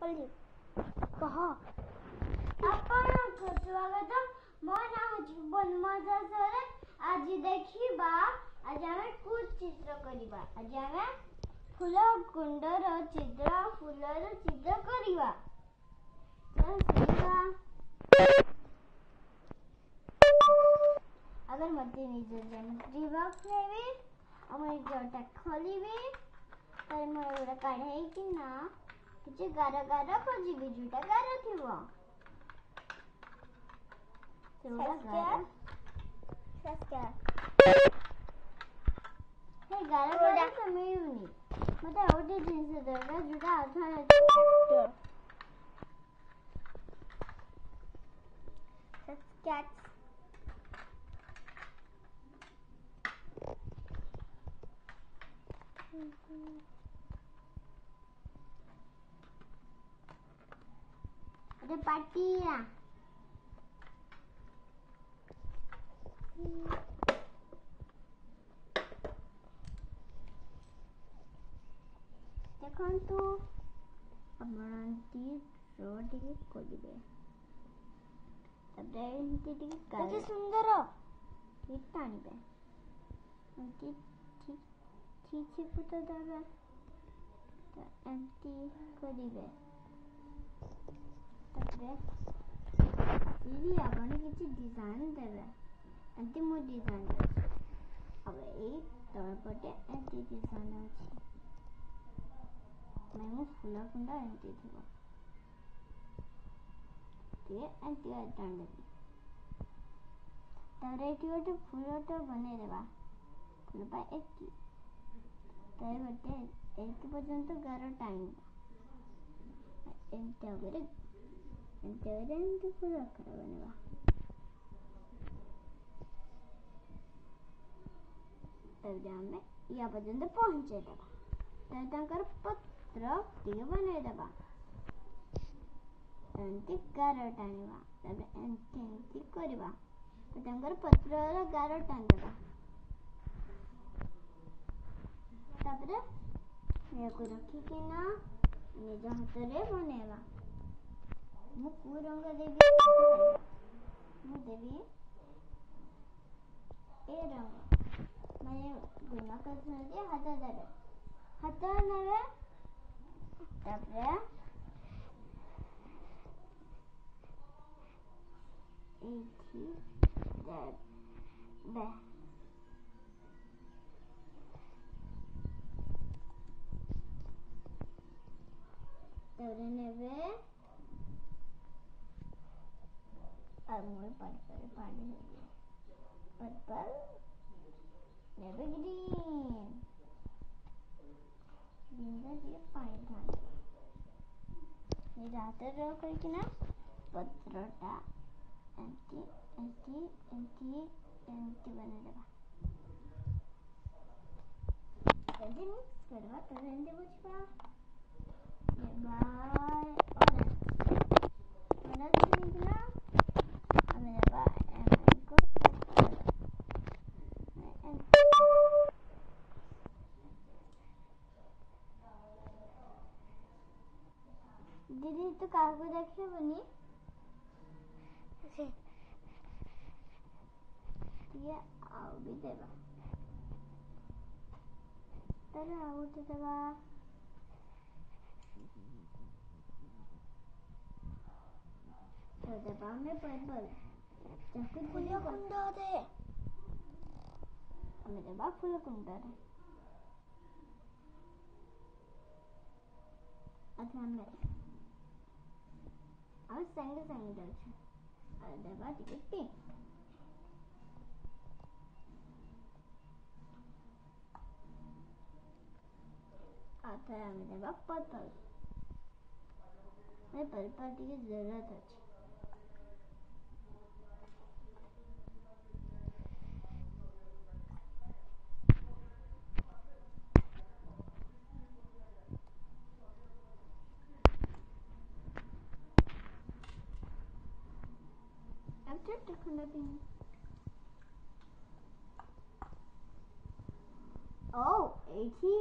कह आपनको स्वागत मो ना जीवन मजा सरे आज देखिबा आज हमें कुछ चित्र करिबा आज हमें फूल कुंडर चित्र फूलर चित्र करिबा चल सीखा अगर मते निज ज्योमेट्री बॉक्स लेबी हम जोटा खोलिबी तर मोर काढाई कि ना किछ गार गार खोजिबी जोटा गार थिबो हे गार गार मिळुनी मते औटे जिंस दरकार जोटा अथवा कैट्स ada party ya देखंतु हमरंती रोड के कोलिबे तबे एंती के सुंदर ठीक टाणीबे एंती ठीक ठीक पुत दबे तो एंती कोलिबे तबे सीरी आपण किछि डिजाइन देबे एंती मो डिजाइन दे अब ए तळ पटे एंती डिजाइन अछि मैं फूल कुंडा एंती थिबो ते एंती टाण देबी तरे एटी गोटे फूलटा बने देबा फूल पा एटी तरे गोटे एटी पर्यंत गार टाइम एंती अगरे एंती फूल आकार बनेबा तब हमें या पर्यंत पहुंचे देबा तब तांकर पत्र टिके बने देबा एंती गार टाणीबा तब एंती करबा तो तांकर पत्रर गार टाण देबा तापरे याको रखी के ना निज हाथरे बनेबा मु को रंग देबी मु देबी ए रंग माने गुना करने दे हाथ देबे हाथ नेबे तापरे एठी देबे तबरे नेबे और मोर पानी पर्पल नेबे ग्रीन दिए पानी ढाल ये रात रो करके ना पत्रटा एंती बने देबा जल्दी मिक्स करबा तो एंती बुझबा ये बाय और देखना हमें देबा को दीदी तो कागज देखे बनी ये आओ भी देबा तर आओ तो देबा तो देबा में पर्पल चाकू फूल कुंडा दे हमें देबा फूल कुंडा दे अच्छा हमें अब संग दे और देबा टिके पिंक आता है हमें देबा पर्पल मैं पर्पल की जरूरत है अब चट खंडा पिंग ओ एठी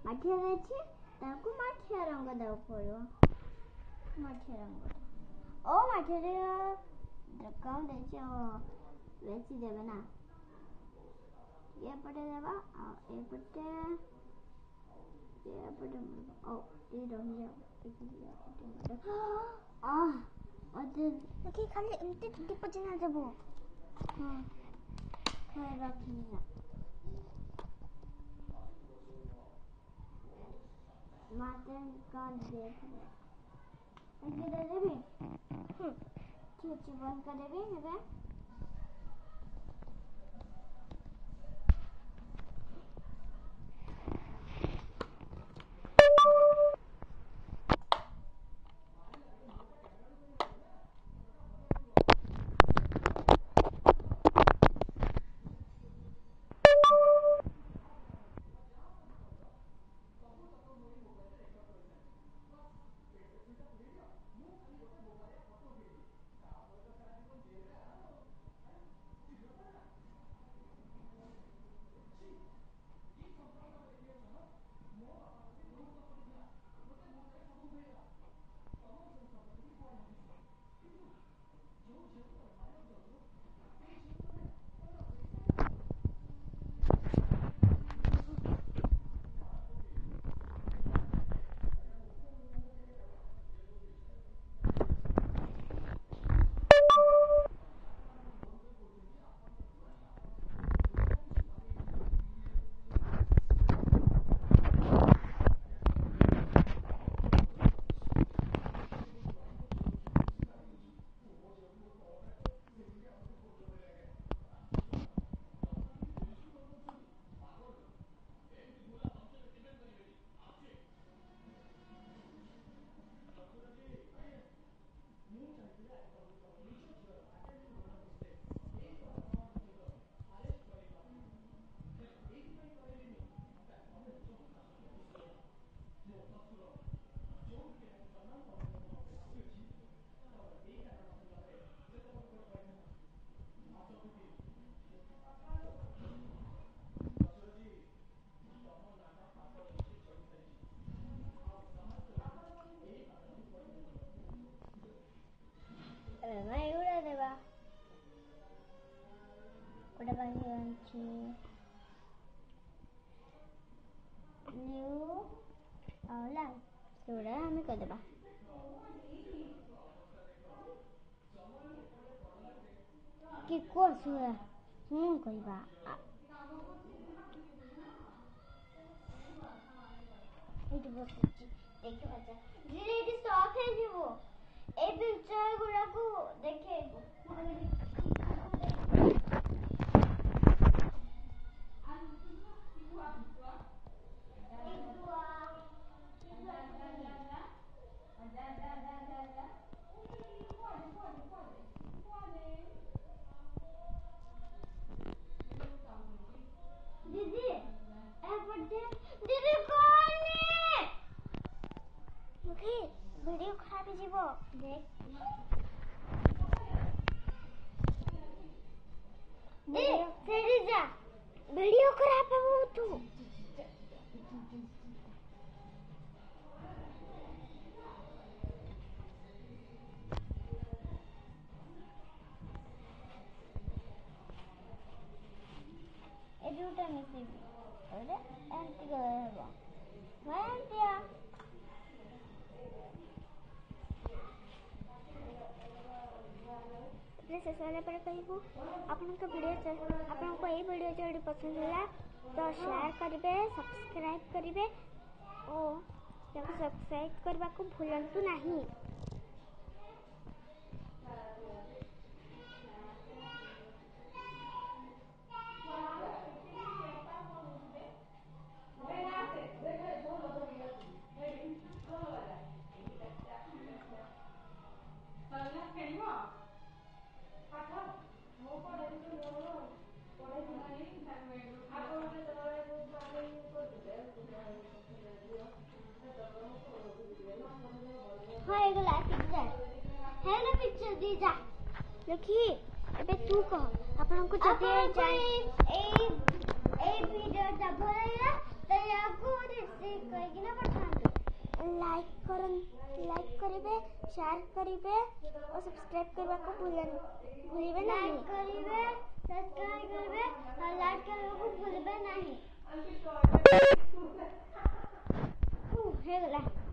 माठिया अछि ताकू माठिया रंग दाउ पड़ो ମାଠିଆ ରଙ୍ଗ ଓ ମାଠିଆରେ କଣ ଦେଇଛି ବେଶୀ ଦେବେ ନା ଏପଟେ ଦେବା ଆଉ ଏପଟେ ଓ ଏ ରହିଯାଉ ଖାଲି ଏମିତି ଟିପ ଚିହ୍ନା ଦେବୁ ହଁ ରଖିନା माता का देख ऐसे दे देबी ठीक बंद कर देबी हेबे मैं उड़ा देबा उड़ा बाकी अंची न्यू आला उड़ा हमें कर देबा कि कोस हुआ कहबा एटी बसची देखि बच्चा धीरे धीरे स्टॉप है जीवो ए पिक्चर गुड़ा को देखे दीदी दीदी कौन मुखी वीडियो खराब जीवो देख तेरी जा वीडियो खराब है वो तू एडूटा मिसी अरे एंटी गया मैं एंटिया शेष वाले पर कहूँ आपको ये वीडियो जल्दी पसंद है तो शेयर करेंगे सब्सक्राइब करेंगे और सब्सक्राइब करने को भूलु नहीं। हाँ एगला पिक्चर है ना पिक्चर दी जा देखी अबे तू कह आपन को जते जाय ए वीडियो जब होला तो याको से कहि ना पठान लाइक करन लाइक करे करिवे, शेयर करिवे और सब्सक्राइब करबा को भूलिबे नहीं। लाइक करिवे, सब्सक्राइब करिवे और लाइक करबा को भूलिबे नहीं। हे गला।